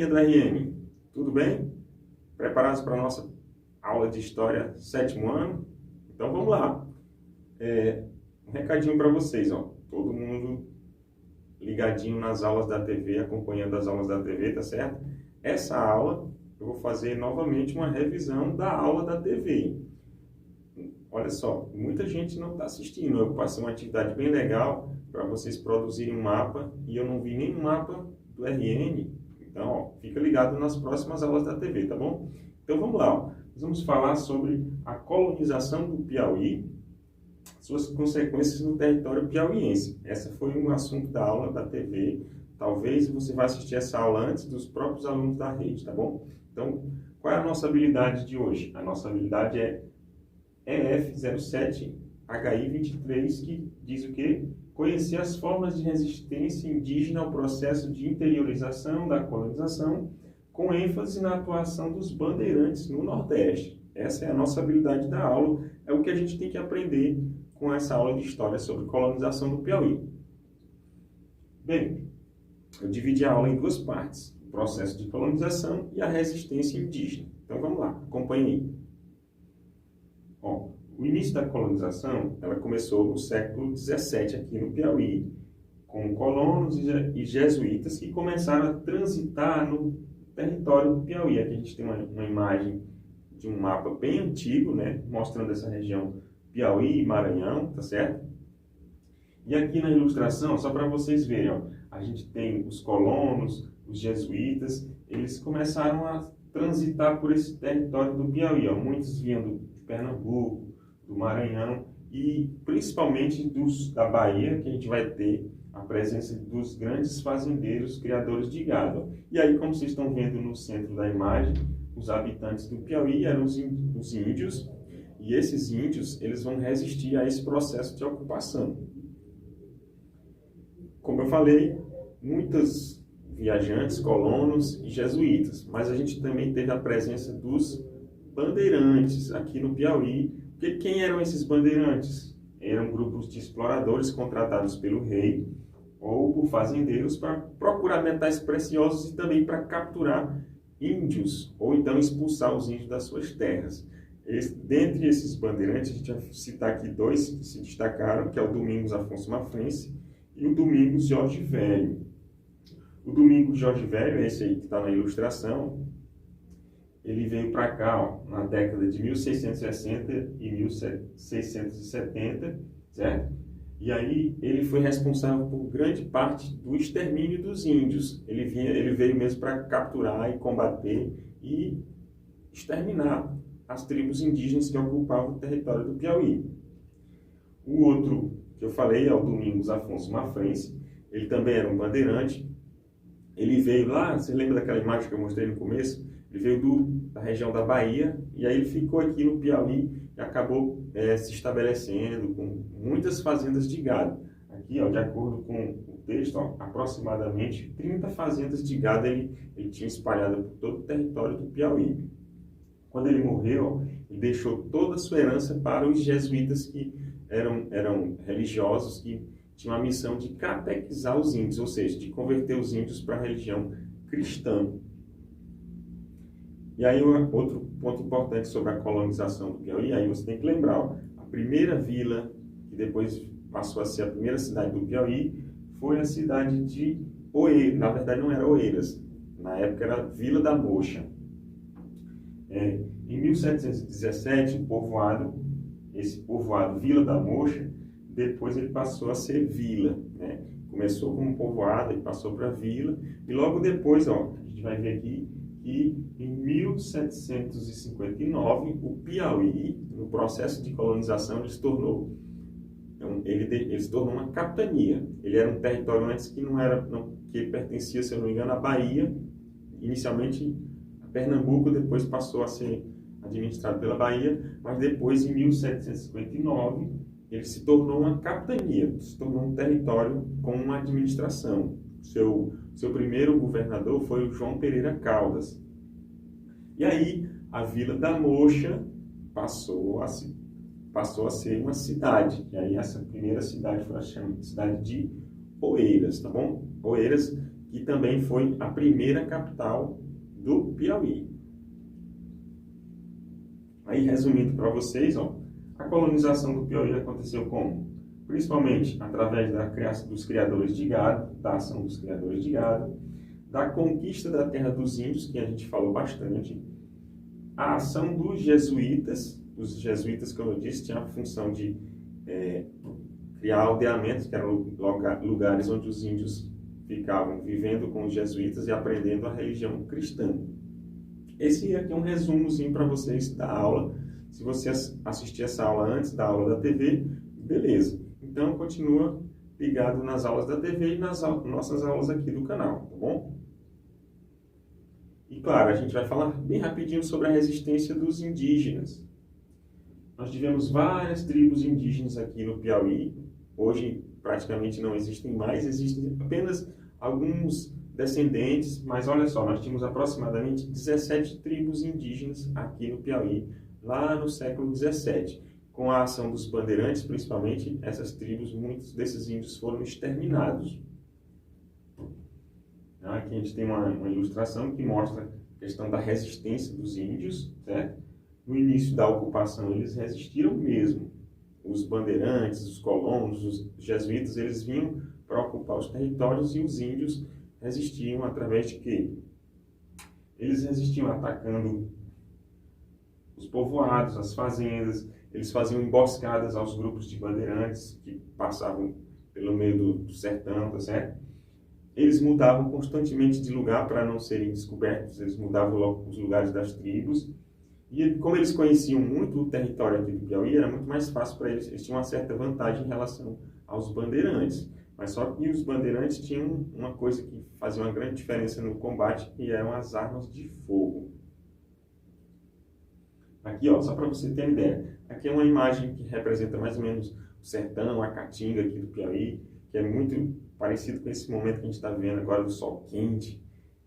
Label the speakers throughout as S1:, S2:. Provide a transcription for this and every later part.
S1: galerinha do RN, tudo bem? Preparados para a nossa aula de História 7º ano? Então vamos lá. Um recadinho para vocês, ó. Todo mundo ligadinho nas aulas da TV, acompanhando as aulas da TV, tá certo? Essa aula eu vou fazer novamente uma revisão da aula da TV. Olha só, muita gente não está assistindo. Eu passei uma atividade bem legal para vocês produzirem um mapa e eu não vi nenhum mapa do RN. Então, ó, fica ligado nas próximas aulas da TV, tá bom? Então vamos lá, ó. Nós vamos falar sobre a colonização do Piauí, suas consequências no território piauiense. Essa foi um assunto da aula da TV. Talvez você vá assistir essa aula antes dos próprios alunos da rede, tá bom? Então, qual é a nossa habilidade de hoje? A nossa habilidade é EF07HI23, que diz o quê? Conhecer as formas de resistência indígena ao processo de interiorização da colonização, com ênfase na atuação dos bandeirantes no Nordeste. Essa é a nossa habilidade da aula, é o que a gente tem que aprender com essa aula de história sobre colonização do Piauí. Bem, eu dividi a aula em duas partes, o processo de colonização e a resistência indígena. Então vamos lá, acompanhe aí. Ó, o início da colonização, ela começou no século XVII aqui no Piauí, com colonos e jesuítas que começaram a transitar no território do Piauí. Aqui a gente tem uma imagem de um mapa bem antigo, né, mostrando essa região Piauí e Maranhão, tá certo? E aqui na ilustração, só para vocês verem, ó, a gente tem os colonos, os jesuítas, eles começaram a transitar por esse território do Piauí, ó. Muitos vinham de Pernambuco, do Maranhão e principalmente da Bahia, que a gente vai ter a presença dos grandes fazendeiros, criadores de gado. E aí, como vocês estão vendo no centro da imagem, os habitantes do Piauí eram os índios, e esses índios eles vão resistir a esse processo de ocupação. Como eu falei, muitos viajantes, colonos e jesuítas, mas a gente também teve a presença dos bandeirantes aqui no Piauí. Porque quem eram esses bandeirantes? Eram grupos de exploradores contratados pelo rei ou por fazendeiros para procurar metais preciosos e também para capturar índios ou então expulsar os índios das suas terras. Dentre esses bandeirantes, a gente vai citar aqui dois que se destacaram, que é o Domingos Afonso Mafrense e o Domingos Jorge Velho. O Domingos Jorge Velho, esse aí que está na ilustração, ele veio para cá, ó, na década de 1660 e 1670, certo? E aí ele foi responsável por grande parte do extermínio dos índios. Ele veio mesmo para capturar e combater e exterminar as tribos indígenas que ocupavam o território do Piauí. O outro que eu falei é o Domingos Afonso Mafrense. Ele também era um bandeirante. Ele veio lá, você lembra daquela imagem que eu mostrei no começo? Ele veio da região da Bahia e aí ele ficou aqui no Piauí e acabou se estabelecendo com muitas fazendas de gado. Aqui, ó, de acordo com o texto, ó, aproximadamente 30 fazendas de gado ele tinha espalhado por todo o território do Piauí. Quando ele morreu, ele deixou toda a sua herança para os jesuítas, que eram religiosos que tinham a missão de catequizar os índios, ou seja, de converter os índios para a religião cristã. E aí, outro ponto importante sobre a colonização do Piauí, aí você tem que lembrar, ó, a primeira vila, que depois passou a ser a primeira cidade do Piauí, foi a cidade de Oeiras. Na verdade, não era Oeiras, na época era Vila da Mocha. Em 1717, esse povoado Vila da Mocha, depois ele passou a ser vila, né? Começou como povoado e passou para vila, e logo depois, ó, a gente vai ver aqui, e em 1759, o Piauí, no processo de colonização, ele se tornou uma capitania. Ele era um território antes que que pertencia, se eu não me engano, à Bahia, inicialmente a Pernambuco, depois passou a ser administrado pela Bahia, mas depois, em 1759, ele se tornou uma capitania, se tornou um território com uma administração. Seu primeiro governador foi o João Pereira Caldas. E aí, a Vila da Mocha passou a ser uma cidade. E aí, essa primeira cidade foi a cidade de Oeiras, tá bom? Oeiras, que também foi a primeira capital do Piauí. Aí, resumindo para vocês, ó, a colonização do Piauí aconteceu como? Principalmente através da criação dos criadores de gado, da ação dos criadores de gado, da conquista da terra dos índios, que a gente falou bastante, a ação dos jesuítas, como eu disse, tinham a função de criar aldeamentos, que eram lugares onde os índios ficavam vivendo com os jesuítas e aprendendo a religião cristã. Esse aqui é um resumozinho para vocês da aula. Se você assistir essa aula antes da aula da TV, beleza. Então, continua ligado nas aulas da TV e nas nossas aulas aqui do canal, tá bom? E, claro, a gente vai falar bem rapidinho sobre a resistência dos indígenas. Nós tivemos várias tribos indígenas aqui no Piauí. Hoje, praticamente não existem mais, existem apenas alguns descendentes, mas olha só, nós tínhamos aproximadamente 17 tribos indígenas aqui no Piauí, lá no século XVII. Com a ação dos bandeirantes, principalmente, essas tribos, muitos desses índios foram exterminados. Aqui a gente tem uma ilustração que mostra a questão da resistência dos índios, certo? No início da ocupação, eles resistiram mesmo. Os bandeirantes, os colonos, os jesuítas, eles vinham para ocupar os territórios e os índios resistiam através de quê? Eles resistiam atacando os povoados, as fazendas, eles faziam emboscadas aos grupos de bandeirantes que passavam pelo meio do sertão, tá certo? Eles mudavam constantemente de lugar para não serem descobertos, eles mudavam os lugares das tribos. E como eles conheciam muito o território aqui do Piauí, era muito mais fácil para eles, eles tinham uma certa vantagem em relação aos bandeirantes. Mas só que os bandeirantes tinham uma coisa que fazia uma grande diferença no combate, que eram as armas de fogo. Aqui, ó, só para você ter uma ideia, aqui é uma imagem que representa mais ou menos o sertão, a caatinga aqui do Piauí, que é muito parecido com esse momento que a gente está vendo agora do sol quente.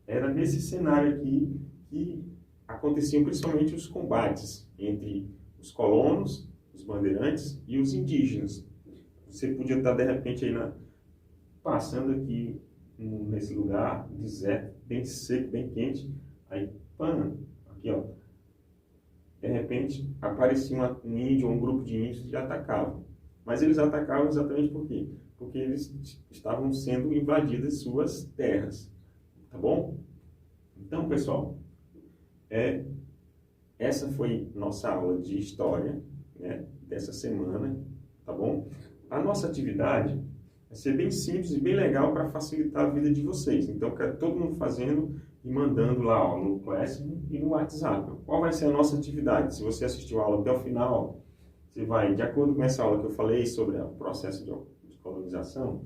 S1: Era nesse cenário aqui que aconteciam principalmente os combates entre os colonos, os bandeirantes e os indígenas. Você podia estar, de repente, aí passando aqui nesse lugar, deserto, bem seco, bem quente, aí, aqui, ó, de repente, aparecia um índio ou um grupo de índios que atacavam. Mas eles atacavam exatamente por quê? Porque eles estavam sendo invadidas suas terras, tá bom? Então, pessoal, essa foi nossa aula de história, né, dessa semana, tá bom? A nossa atividade vai ser bem simples e bem legal para facilitar a vida de vocês. Então, eu quero todo mundo fazendo e mandando lá, ó, no Classroom e no WhatsApp. Qual vai ser a nossa atividade? Se você assistiu a aula até o final, você vai, de acordo com essa aula que eu falei sobre o processo de colonização,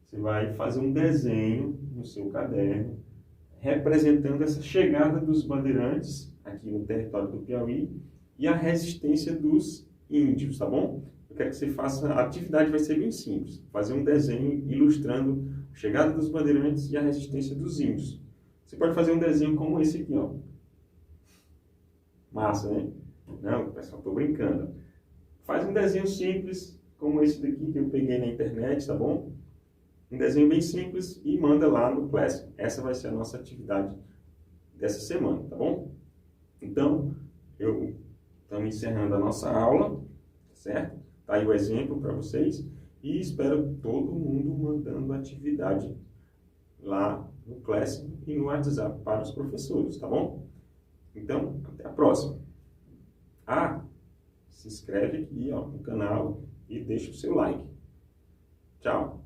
S1: você vai fazer um desenho no seu caderno representando essa chegada dos bandeirantes aqui no território do Piauí e a resistência dos índios, tá bom? Eu quero que você faça, a atividade vai ser bem simples, fazer um desenho ilustrando a chegada dos bandeirantes e a resistência dos índios. Você pode fazer um desenho como esse aqui, ó. Massa, né? Não, pessoal, tô brincando. Faz um desenho simples, como esse daqui que eu peguei na internet, tá bom? Um desenho bem simples e manda lá no Classroom. Essa vai ser a nossa atividade dessa semana, tá bom? Então, estamos encerrando a nossa aula, certo? Tá aí o exemplo para vocês e espero todo mundo mandando atividade lá no Classroom e no WhatsApp para os professores, tá bom? Então, até a próxima. Se inscreve aqui, ó, no canal e deixa o seu like. Tchau!